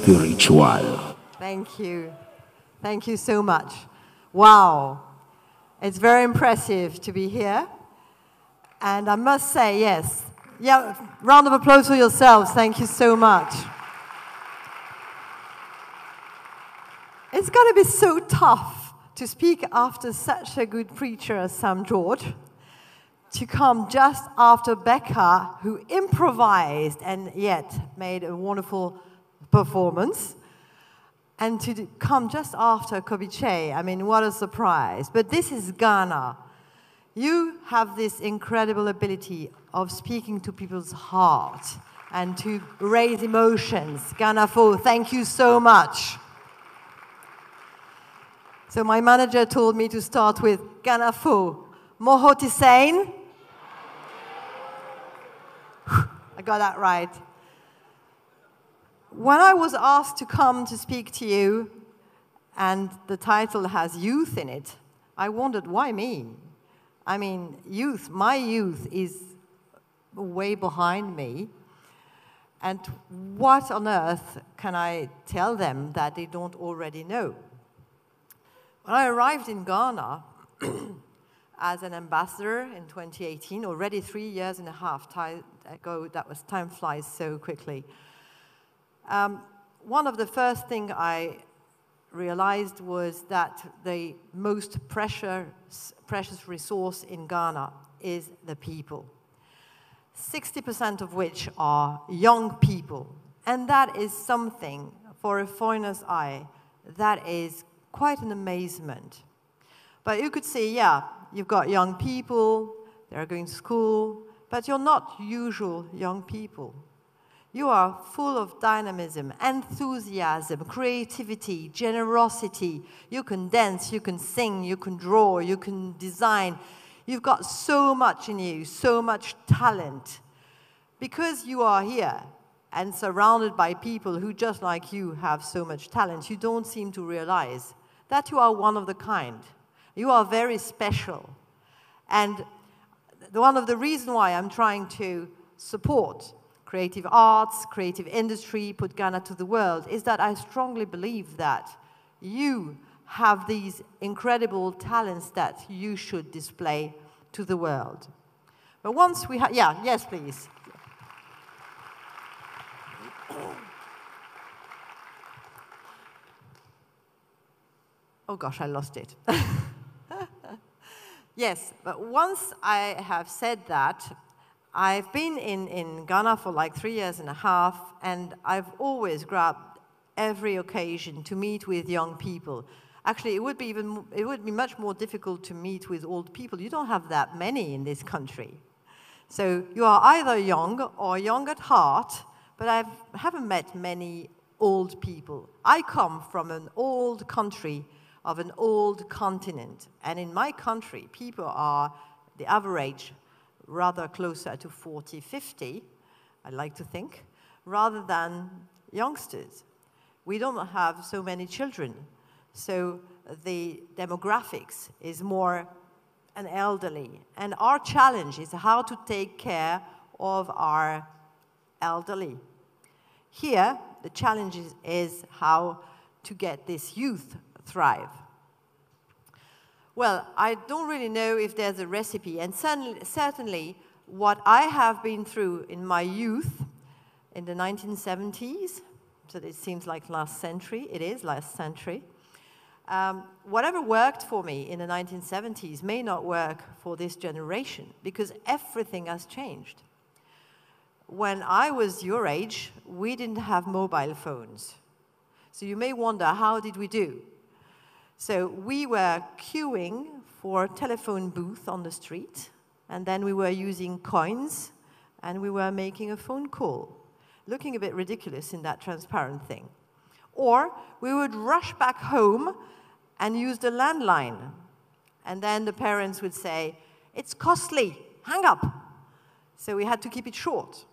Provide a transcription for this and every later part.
spiritual. Thank you. Thank you so much. Wow. It's very impressive to be here. And I must say, yes. Yeah, round of applause for yourselves. Thank you so much. It's got to be so tough to speak after such a good preacher as Sam George, to come just after Becca, who improvised and yet made a wonderful performance, and to come just after Kobe Che. I mean, what a surprise. But this is Ghana. You have this incredible ability of speaking to people's heart and to raise emotions. Ghana Fo, thank you so much. So my manager told me to start with Ghana Fo. Mohoti Sain. I got that right. When I was asked to come to speak to you, and the title has youth in it, I wondered, why me? I mean, youth, my youth is way behind me. And what on earth can I tell them that they don't already know? When I arrived in Ghana as an ambassador in 2018, already 3 years and a half ago, time flies so quickly. One of the first things I realized was that the most precious resource in Ghana is the people. 60% of which are young people. And that is something, for a foreigner's eye, that is quite an amazement. But you could say, yeah, you've got young people, they're going to school, but you're not usual young people. You are full of dynamism, enthusiasm, creativity, generosity. You can dance, you can sing, you can draw, you can design. You've got so much in you, so much talent. Because you are here and surrounded by people who, just like you, have so much talent, you don't seem to realize that you are one of the kind. You are very special. And one of the reasons why I'm trying to support creative arts, creative industry, put Ghana to the world, is that I strongly believe that you have these incredible talents that you should display to the world. But once we have, yeah, yes, please. Oh gosh, I lost it. Yes, but once I have said that, I've been in Ghana for like 3 years and a half, and I've always grabbed every occasion to meet with young people. Actually, it would be much more difficult to meet with old people. You don't have that many in this country. So you are either young or young at heart, but I haven't met many old people. I come from an old country of an old continent, and in my country, people are the average rather closer to 40, 50, I like to think, rather than youngsters. We don't have so many children, so the demographics is more an elderly. And our challenge is how to take care of our elderly. Here, the challenge is how to get this youth thrive. Well, I don't really know if there's a recipe, and certainly what I have been through in my youth in the 1970s, so it seems like last century, it is last century, whatever worked for me in the 1970s may not work for this generation, because everything has changed. When I was your age, we didn't have mobile phones. So you may wonder, how did we do? So we were queuing for a telephone booth on the street, and then we were using coins, and we were making a phone call, looking a bit ridiculous in that transparent thing. Or we would rush back home and use the landline, and then the parents would say, "It's costly, hang up." So we had to keep it short.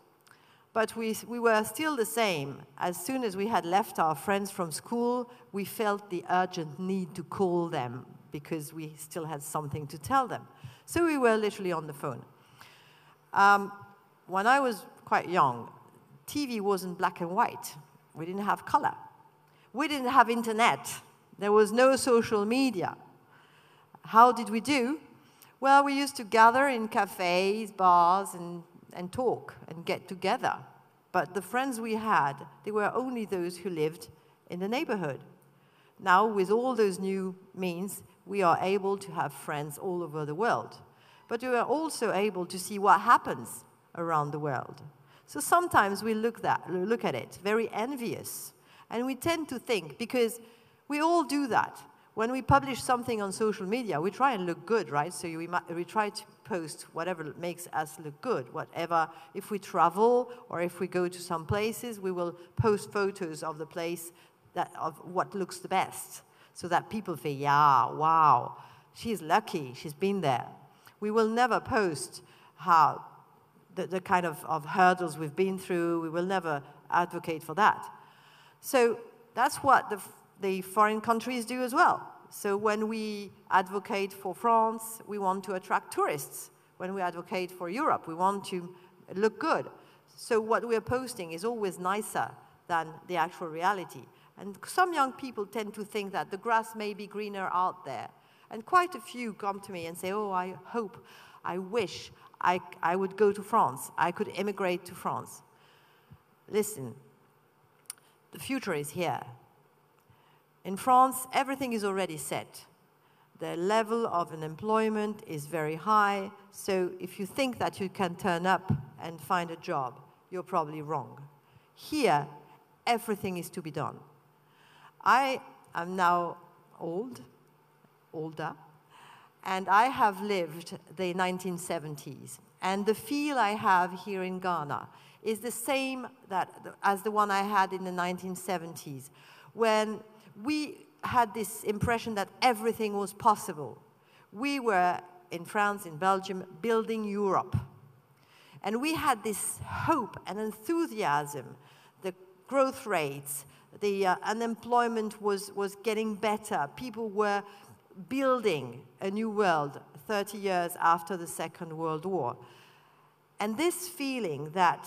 But we were still the same. As soon as we had left our friends from school, we felt the urgent need to call them because we still had something to tell them. So we were literally on the phone. When I was quite young, TV wasn't black and white. We didn't have color. We didn't have internet. There was no social media. How did we do? Well, we used to gather in cafes, bars, and talk and get together. But the friends we had, they were only those who lived in the neighborhood. Now, with all those new means, we are able to have friends all over the world. But we are also able to see what happens around the world. So sometimes we look at it, very envious. And we tend to think, because we all do that. When we publish something on social media, we try and look good, right? So we try to post whatever makes us look good. Whatever, if we travel or if we go to some places, we will post photos of the place of what looks the best, so that people say, yeah, wow, she's lucky, she's been there. We will never post how the kind of hurdles we've been through. We will never advocate for that. So that's what the foreign countries do as well. So when we advocate for France, we want to attract tourists. When we advocate for Europe, we want to look good. So what we are posting is always nicer than the actual reality. And some young people tend to think that the grass may be greener out there. And quite a few come to me and say, oh, I hope, I wish I would go to France. I could emigrate to France. Listen, the future is here. In France, everything is already set. The level of unemployment is very high, so if you think that you can turn up and find a job, you're probably wrong. Here, everything is to be done. I am now older, and I have lived the 1970s. And the feel I have here in Ghana is the same as the one I had in the 1970s, when we had this impression that everything was possible. We were, in France, in Belgium, building Europe. And we had this hope and enthusiasm. The growth rates, the unemployment was getting better. People were building a new world 30 years after the Second World War. And this feeling that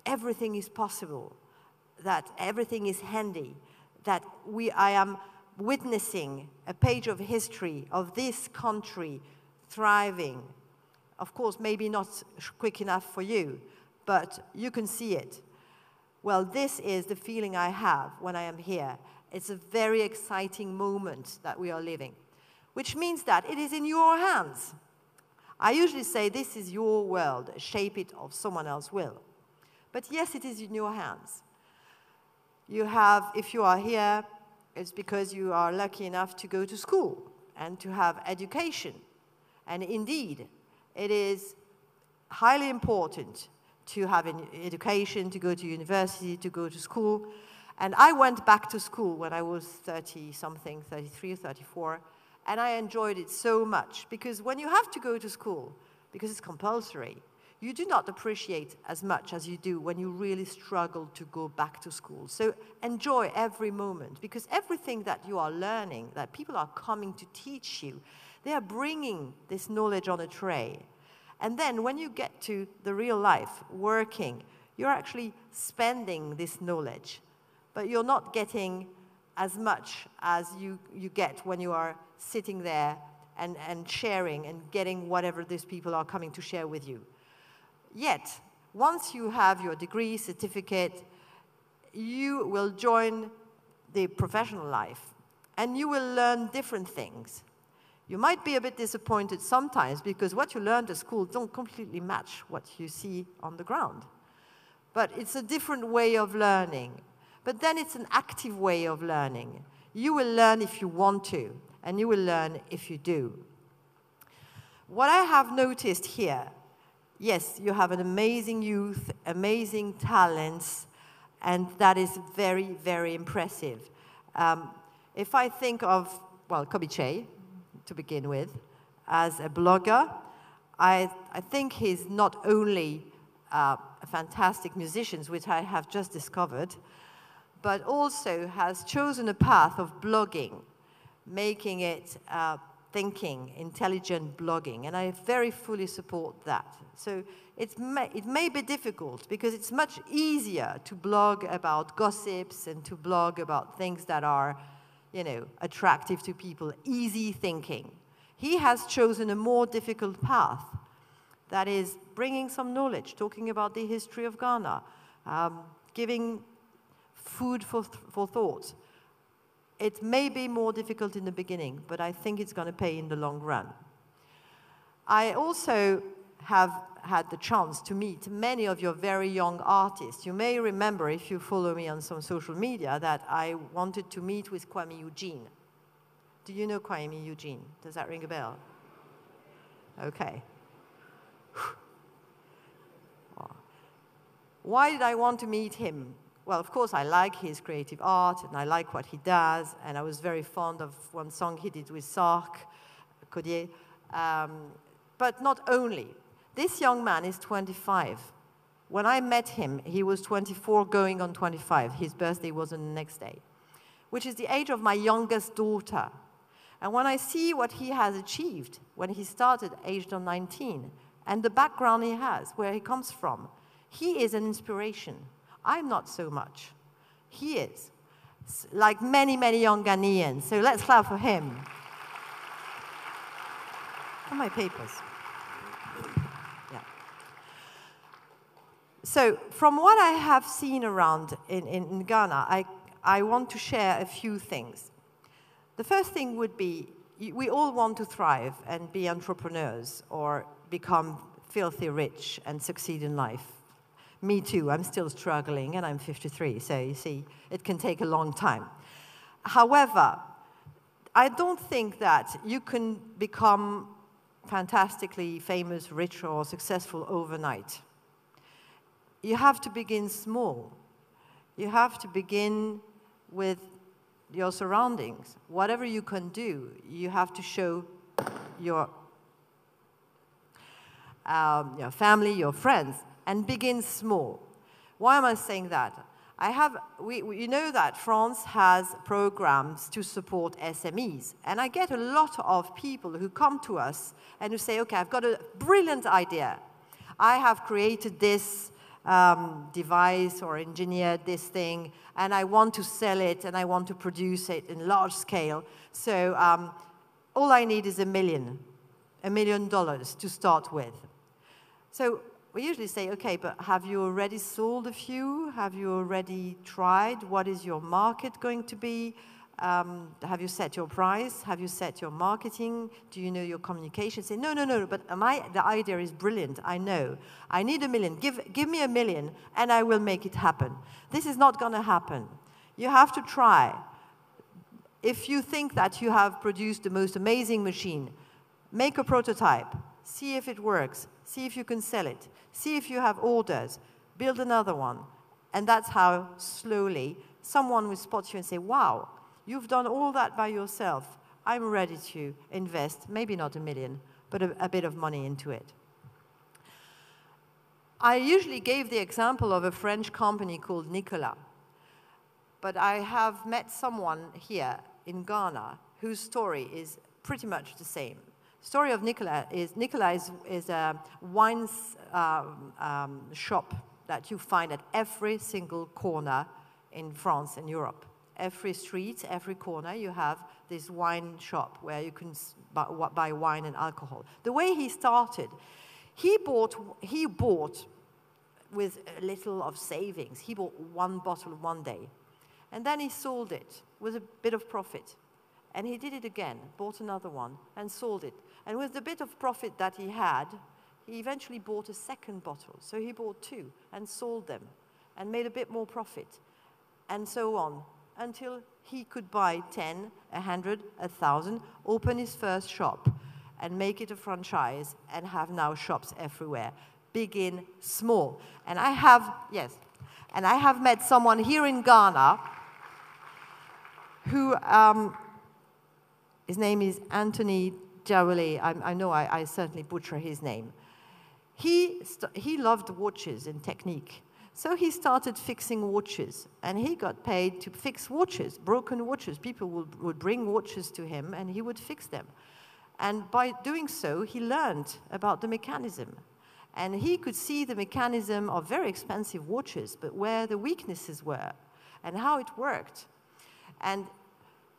everything is possible, that everything is handy, that I am witnessing a page of history of this country thriving. Of course, maybe not quick enough for you, but you can see it. Well, this is the feeling I have when I am here. It's a very exciting moment that we are living, which means that it is in your hands. I usually say this is your world, shape it or someone else will. But yes, it is in your hands. You have, if you are here, it's because you are lucky enough to go to school and to have education. And indeed, it is highly important to have an education, to go to university, to go to school. And I went back to school when I was 30-something, 33 or 34, and I enjoyed it so much. Because when you have to go to school, because it's compulsory, you do not appreciate as much as you do when you really struggle to go back to school. So enjoy every moment, because everything that you are learning, that people are coming to teach you, they are bringing this knowledge on a tray. And then when you get to the real life, working, you're actually spending this knowledge, but you're not getting as much as you get when you are sitting there and sharing and getting whatever these people are coming to share with you. Yet, once you have your degree, certificate, you will join the professional life, and you will learn different things. You might be a bit disappointed sometimes because what you learned at school don't completely match what you see on the ground. But it's a different way of learning. But then it's an active way of learning. You will learn if you want to, and you will learn if you do. What I have noticed here, yes, you have an amazing youth, amazing talents, and that is very, very impressive. If I think of, well, Kobiche, to begin with, as a blogger, I think he's not only a fantastic musician, which I have just discovered, but also has chosen a path of blogging, making it thinking, intelligent blogging, and I very fully support that. So it may be difficult because it's much easier to blog about gossips and to blog about things that are, you know, attractive to people, easy thinking. He has chosen a more difficult path, that is bringing some knowledge, talking about the history of Ghana, giving food for thought. It may be more difficult in the beginning, but I think it's going to pay in the long run. I also have had the chance to meet many of your very young artists. You may remember, if you follow me on some social media, that I wanted to meet with Kwame Eugene. Do you know Kwame Eugene? Does that ring a bell? Okay. Why did I want to meet him? Well, of course, I like his creative art, and I like what he does, and I was very fond of one song he did with Sark, Codier. But not only. This young man is 25. When I met him, he was 24 going on 25. His birthday was on the next day, which is the age of my youngest daughter. And when I see what he has achieved when he started aged on 19, and the background he has, where he comes from, he is an inspiration. I'm not so much. He is, like many, many young Ghanaians. So let's clap for him. For my papers. Yeah. So from what I have seen around in Ghana, I want to share a few things. The first thing would be, we all want to thrive and be entrepreneurs or become filthy rich and succeed in life. Me too, I'm still struggling, and I'm 53, so you see, it can take a long time. However, I don't think that you can become fantastically famous, rich, or successful overnight. You have to begin small. You have to begin with your surroundings. Whatever you can do, you have to show your family, your friends, and begin small. Why am I saying that? You know that France has programs to support SMEs, and I get a lot of people who come to us and who say, okay, I've got a brilliant idea. I have created this device or engineered this thing, and I want to sell it, and I want to produce it in large scale. So all I need is $1 million to start with. So we usually say, okay, but have you already sold a few? Have you already tried? What is your market going to be? Have you set your price? Have you set your marketing? Do you know your communication? Say, no, but the idea is brilliant, I know. I need $1 million. Give me $1 million, and I will make it happen. This is not going to happen. You have to try. If you think that you have produced the most amazing machine, make a prototype. See if it works. See if you can sell it. See if you have orders. Build another one. And that's how slowly someone will spot you and say, wow, you've done all that by yourself. I'm ready to invest, maybe not $1 million, but a bit of money into it. I usually gave the example of a French company called Nicolas. But I have met someone here in Ghana whose story is pretty much the same. The story of Nicolas is a wine shop that you find at every single corner in France and Europe. Every street, every corner, you have this wine shop where you can buy wine and alcohol. The way he started, he bought with a little of savings. He bought one bottle one day. And then he sold it with a bit of profit. And he did it again, bought another one, and sold it. And with the bit of profit that he had, he eventually bought a second bottle. So he bought 2 and sold them and made a bit more profit, and so on, until he could buy 10, 100, 1,000, open his first shop, and make it a franchise, and have now shops everywhere. Begin small. And I have met someone here in Ghana who, his name is Anthony Jawale. I know I certainly butcher his name. He loved watches and technique. So he started fixing watches, and he got paid to fix watches, broken watches. People would bring watches to him, and he would fix them. And by doing so, he learned about the mechanism. And he could see the mechanism of very expensive watches, but where the weaknesses were and how it worked. And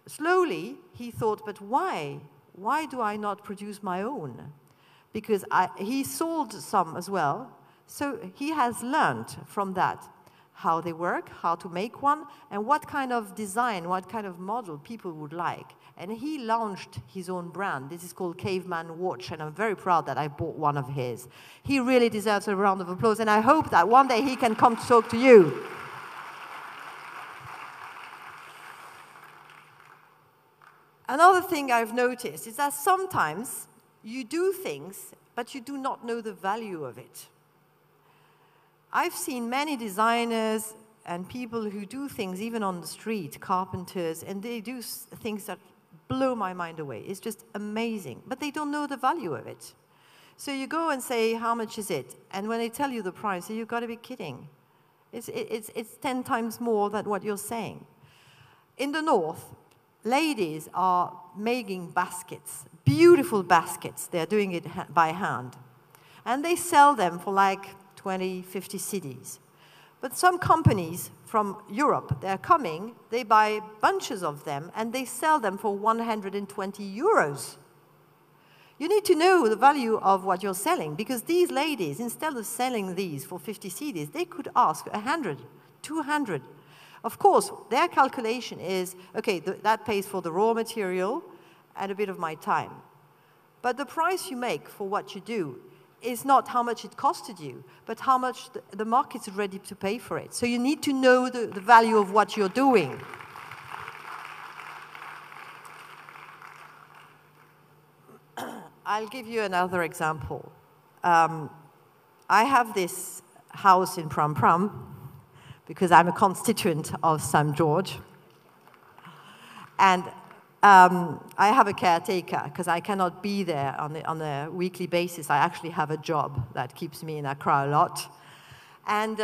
slowly, he thought, but why? Why do I not produce my own? Because he sold some as well. So he has learned from that how they work, how to make one, and what kind of design, what kind of model people would like. And he launched his own brand. This is called Caveman Watch, and I'm very proud that I bought one of his. He really deserves a round of applause, and I hope that one day he can come to talk to you. Another thing I've noticed is that sometimes you do things, but you do not know the value of it. I've seen many designers and people who do things even on the street, carpenters, and they do things that blow my mind away. It's just amazing, but they don't know the value of it. So you go and say, how much is it? And when they tell you the price, you've got to be kidding. It's 10 times more than what you're saying. In the north, ladies are making baskets, beautiful baskets. They're doing it by hand. And they sell them for like 20, 50 cedis. But some companies from Europe, they're coming, they buy bunches of them, and they sell them for 120 euros. You need to know the value of what you're selling, because these ladies, instead of selling these for 50 cedis, they could ask 100, 200. Of course, their calculation is, okay, that pays for the raw material and a bit of my time. But the price you make for what you do is not how much it costed you, but how much the market's ready to pay for it. So you need to know the value of what you're doing. I'll give you another example. I have this house in Pram Pram, because I'm a constituent of St. George. And I have a caretaker, because I cannot be there on a weekly basis. I actually have a job that keeps me in Accra a lot. And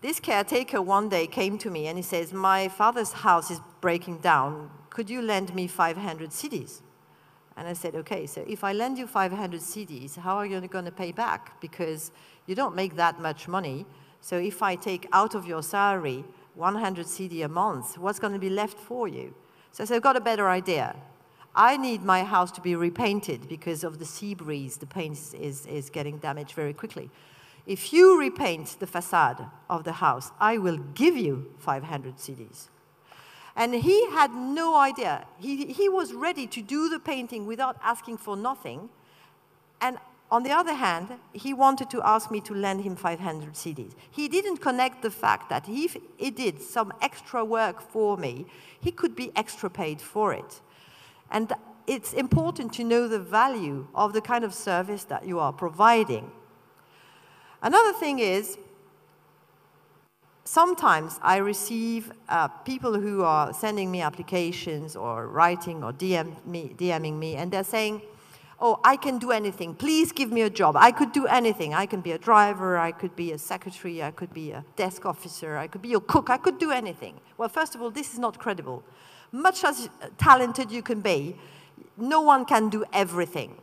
this caretaker one day came to me and he says, my father's house is breaking down. Could you lend me 500 cedis? And I said, okay, so if I lend you 500 cedis, how are you going to pay back? Because you don't make that much money. So if I take out of your salary 100 cedi a month, what's going to be left for you? So I said, I've got a better idea. I need my house to be repainted because of the sea breeze. The paint is getting damaged very quickly. If you repaint the facade of the house, I will give you 500 cedis. And he had no idea. He was ready to do the painting without asking for nothing. And on the other hand, he wanted to ask me to lend him 500 cedis. He didn't connect the fact that if he did some extra work for me, he could be extra paid for it. And it's important to know the value of the kind of service that you are providing. Another thing is, sometimes I receive people who are sending me applications or writing or DMing me, and they're saying, oh, I can do anything. Please give me a job. I could do anything. I can be a driver. I could be a secretary. I could be a desk officer. I could be a cook. I could do anything. Well, first of all, this is not credible. Much as talented you can be, no one can do everything.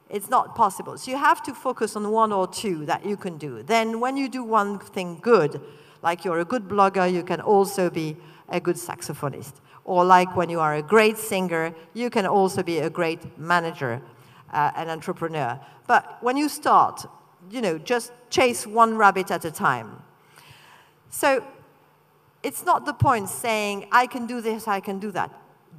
It's not possible. So you have to focus on one or two that you can do. Then when you do one thing good, like you're a good blogger, you can also be a good saxophonist. Or like when you are a great singer, you can also be a great manager, an entrepreneur. But when you start, just chase one rabbit at a time. So it's not the point saying, I can do this, I can do that.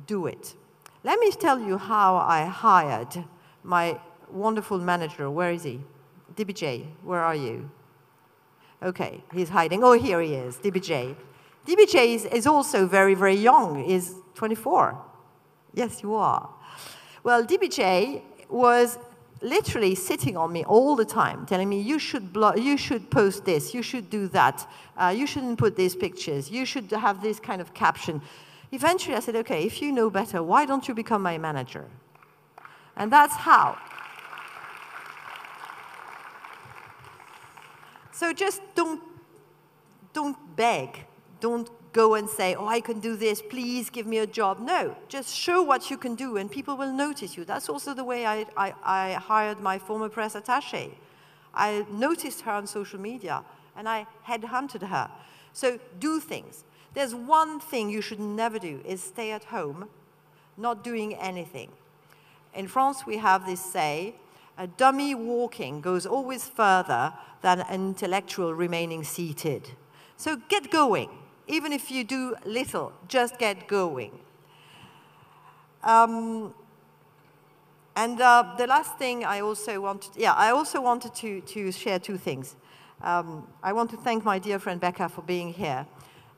Do it. Let me tell you how I hired my wonderful manager. Where is he? DBJ, where are you? Okay, he's hiding. Oh, here he is, DBJ. DBJ is also very, very young. He's 24. Yes, you are. Well, DBJ was literally sitting on me all the time, telling me, you should post this, you should do that, you shouldn't put these pictures, you should have this kind of caption. Eventually, I said, okay, if you know better, why don't you become my manager? And that's how. So just don't beg. Don't go and say, oh, I can do this, please give me a job. No, just show what you can do and people will notice you. That's also the way I hired my former press attaché. I noticed her on social media and I headhunted her. So do things. There's one thing you should never do, is stay at home, not doing anything. In France, we have this say, a dummy walking goes always further than an intellectual remaining seated. So get going. Even if you do little, just get going. The last thing I also wanted to share two things. I want to thank my dear friend Becca for being here.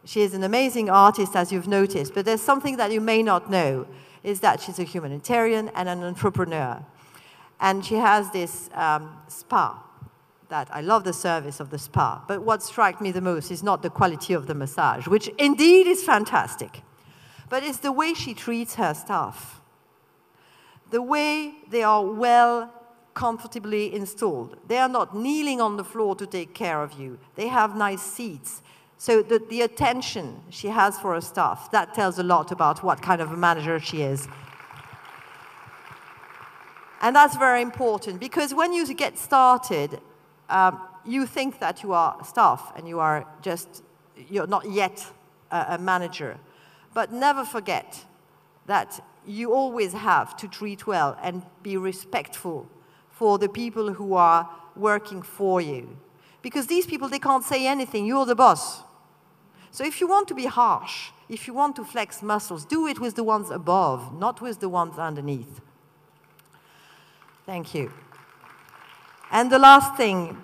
She is an amazing artist, as you've noticed, but there's something that you may not know, is that she's a humanitarian and an entrepreneur. And she has this spa, that I love the service of the spa, but what struck me the most is not the quality of the massage, which indeed is fantastic, but it's the way she treats her staff. The way they are well, comfortably installed. They are not kneeling on the floor to take care of you. They have nice seats. So the attention she has for her staff, that tells a lot about what kind of a manager she is. And that's very important, because when you get started, you think that you are staff and you're not yet a manager. But never forget that you always have to treat well and be respectful for the people who are working for you. Because these people, they can't say anything, you're the boss. So if you want to be harsh, if you want to flex muscles, do it with the ones above, not with the ones underneath. Thank you. And the last thing,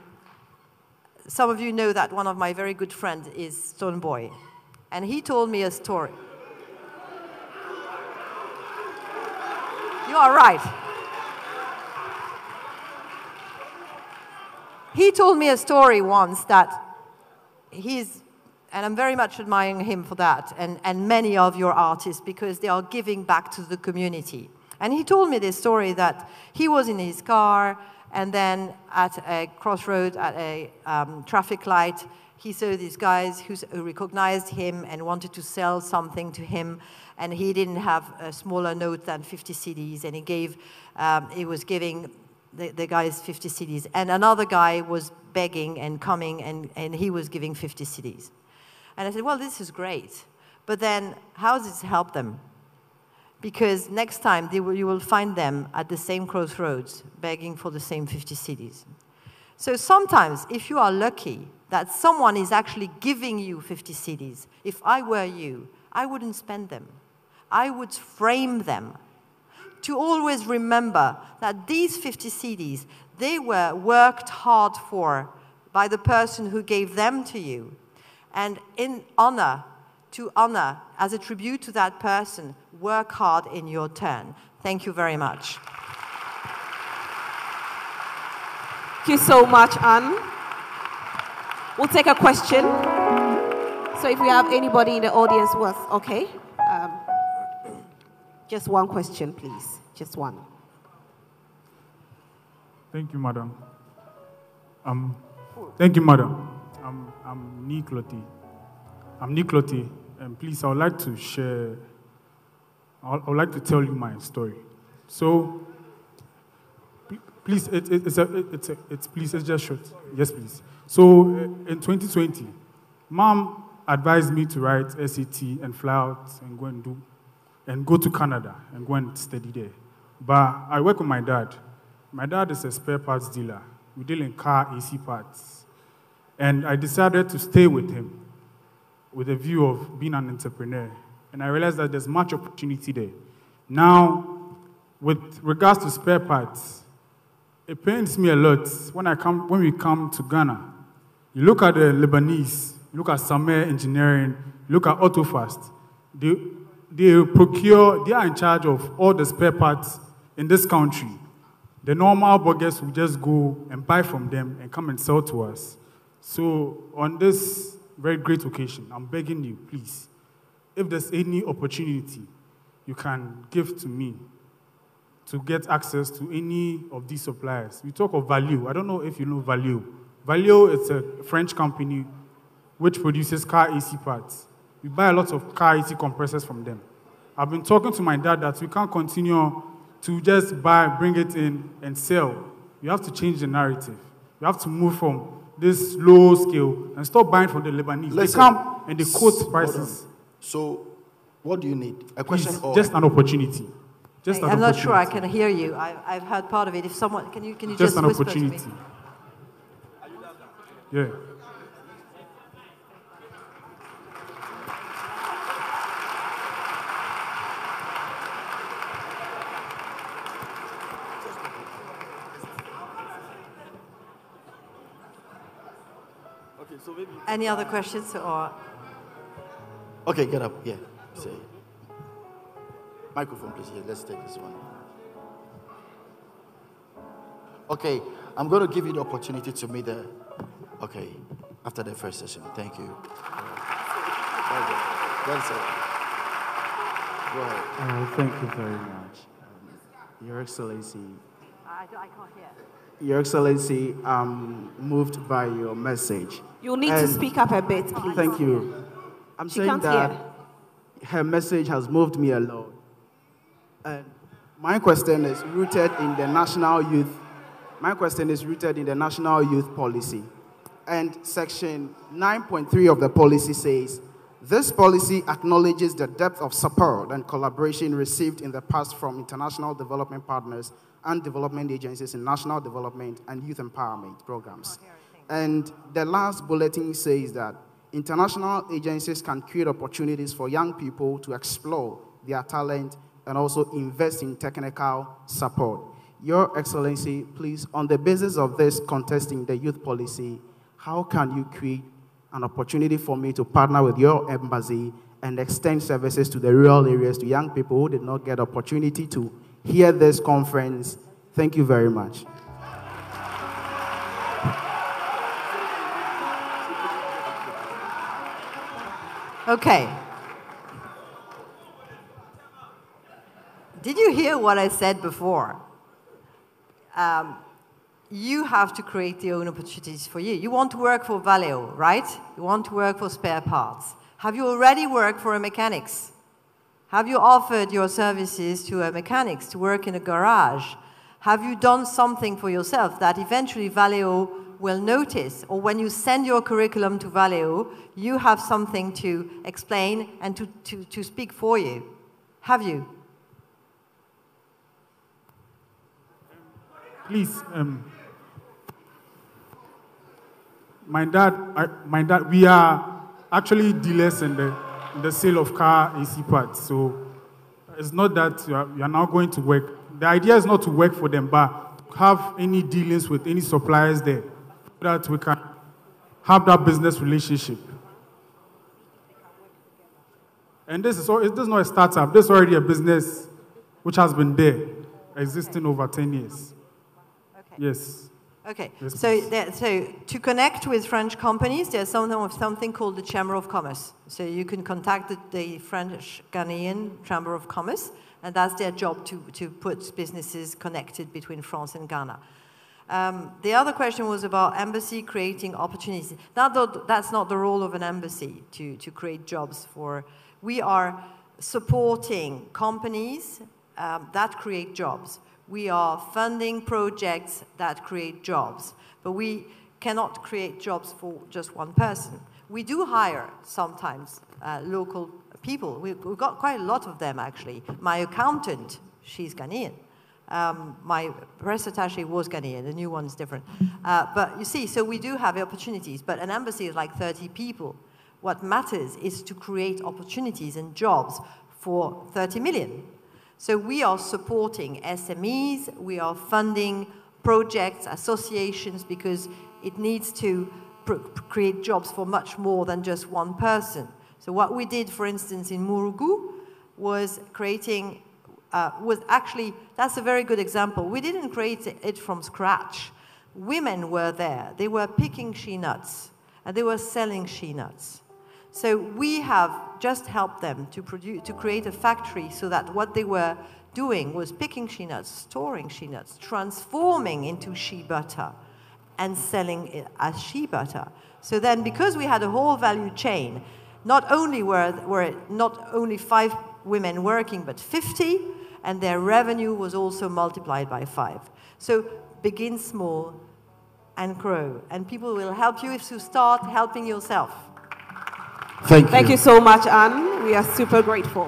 some of you know that one of my very good friends is Stoneboy, and he told me a story. You are right. He told me a story once that and I'm very much admiring him for that, and many of your artists, because they are giving back to the community. And he told me this story that he was in his car, and then at a crossroad, at a traffic light, he saw these guys who recognized him and wanted to sell something to him, and he didn't have a smaller note than 50 CDs, and he was giving the guys 50 CDs. And another guy was begging and coming, and he was giving 50 CDs. And I said, well, this is great, but then how does this help them? Because next time you will find them at the same crossroads begging for the same 50 CDs. So sometimes, if you are lucky that someone is actually giving you 50 CDs, if I were you, I wouldn't spend them. I would frame them to always remember that these 50 CDs, they were worked hard for by the person who gave them to you. And in honor, to honor, as a tribute to that person, work hard in your turn. Thank you very much. Thank you so much, Anne. We'll take a question. So if we have anybody in the audience who was okay, just one question, please. Just one. Thank you, madam. Thank you, madam. I'm Nick Lotti. And please, I would like to share. I would like to tell you my story. So, please, please, it's just short. Yes, please. So, in 2020, Mom advised me to write SAT and fly out and go to Canada and go and study there. But I work with my dad. My dad is a spare parts dealer. We deal in car AC parts. And I decided to stay with him with a view of being an entrepreneur. And I realized that there's much opportunity there. Now, with regards to spare parts, it pains me a lot when we come to Ghana. You look at the Lebanese, you look at Samer Engineering, you look at AutoFast. They are in charge of all the spare parts in this country. The normal burgers will just go and buy from them and come and sell to us. So on this very great occasion, I'm begging you, please, if there's any opportunity you can give to me to get access to any of these suppliers. We talk of Value. I don't know if you know Value. Value is a French company which produces car AC parts. We buy a lot of car AC compressors from them. I've been talking to my dad that we can't continue to just buy, bring it in, and sell. You have to change the narrative. You have to move from this low scale and stop buying from the Lebanese. They come and they quote prices. So, what do you need? A question or just an opportunity? I'm not sure I can hear you. I've heard part of it. If someone, can you just an whisper opportunity. to me? Yeah. Okay, so maybe. Any other questions or? Okay, get up. Yeah, say. Microphone, please. Yeah, let's take this one. Okay, I'm going to give you the opportunity to meet the. Okay, after the first session. Thank you. That's it. Go ahead. Thank you very much. Your Excellency. I can't hear. Your Excellency, I'm moved by your message. You'll need to speak up a bit, please. Thank you. I'm She saying can't that hear. her message has moved me a lot. And my question is rooted in the national youth. My question is rooted in the national youth policy. And section 9.3 of the policy says, this policy acknowledges the depth of support and collaboration received in the past from international development partners and development agencies in national development and youth empowerment programs. And the last bulletin says that international agencies can create opportunities for young people to explore their talent and also invest in technical support. Your Excellency, please, on the basis of this contesting the youth policy, how can you create an opportunity for me to partner with your embassy and extend services to the rural areas to young people who did not get opportunity to hear this conference? Thank you very much. Okay. Did you hear what I said before? You have to create your own opportunities for you. You want to work for Valeo, right? You want to work for spare parts. Have you already worked for a mechanics? Have you offered your services to a mechanics to work in a garage? Have you done something for yourself that eventually Valeo will notice? Or when you send your curriculum to Valeo, you have something to explain and to speak for you. Have you? Please, my dad, we are actually dealers in the sale of car AC parts. So it's not that you are now going to work. The idea is not to work for them, but have any dealings with any suppliers there, so that we can have that business relationship. And this is not a startup. This is already a business which has been there, existing over 10 years. Okay. Yes. Okay, Yes, so to connect with French companies, there's something called the Chamber of Commerce. So you can contact the French Ghanaian Chamber of Commerce, and that's their job to put businesses connected between France and Ghana. The other question was about embassy creating opportunities. That's not the role of an embassy to create jobs for. We are supporting companies that create jobs. We are funding projects that create jobs, but we cannot create jobs for just one person. We do hire sometimes local people. We've got quite a lot of them, actually. My accountant, she's Ghanaian. My press attaché was Ghanaian. The new one's different. But you see, so we do have opportunities, but an embassy is like 30 people. What matters is to create opportunities and jobs for 30 million. So we are supporting SMEs, we are funding projects, associations, because it needs to create jobs for much more than just one person. So what we did, for instance, in Murugu was creating, that's a very good example. We didn't create it from scratch. Women were there. They were picking shea nuts, and they were selling shea nuts. So we have just helped them to create a factory so that what they were doing was picking shea nuts, storing shea nuts, transforming into shea butter, and selling it as shea butter. So then, because we had a whole value chain, not only were not only 5 women working, but 50, and their revenue was also multiplied by 5. So begin small and grow, and people will help you if you start helping yourself. Thank you. Thank you so much, Anne. We are super grateful.